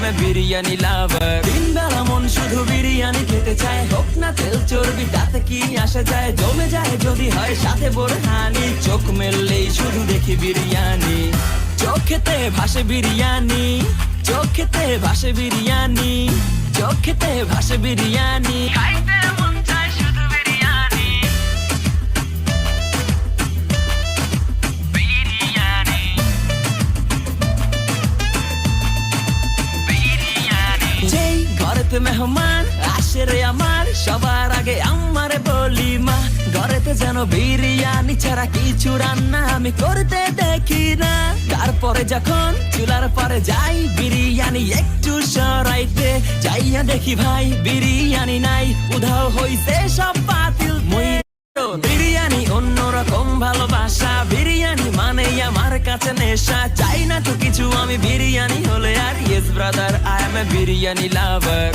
a biryani lover. দিন বেলা মন শুধু বিরিয়ানি খেতে চায়, হোক না তেল চর্বি তাতে কি আসা যায়, জমে যায় যদি হয় সাথে বোরহানি, চোখ মেললেই শুধু দেখি বিরিয়ানি, চোখেতে ভাসে বিরিয়ানি, চোখেতে ভাসে বিরিয়ানি, চোখেতে ভাসে বিরিয়ানি, খাইতে মন চায় শুধু বিরিয়ানি, বিরিয়ানি, বিরিয়ানি। যেই ঘরেতে মেহমান আসে রে আমার, সবার আগে আমারে বলি মা, ঘরেতে যেন বিরিয়ানি ছাড়া কিছু রান্না আমি করতে দেখি না। তারপরে যখন চুলার পরে যাই বিরিয়ানি একটু সরাইতে, যাইয়া দেখি ভাই বিরিয়ানি নাই, উধাও হইছে সব বাতিল। বিরিয়ানি অন্যরকম ভালোবাসা, বিরিয়ানি মানে আমার কাছে নেশা, চাই না তো কিছু আমি বিরিয়ানি হলে আর, yes brother I am a biryani lover.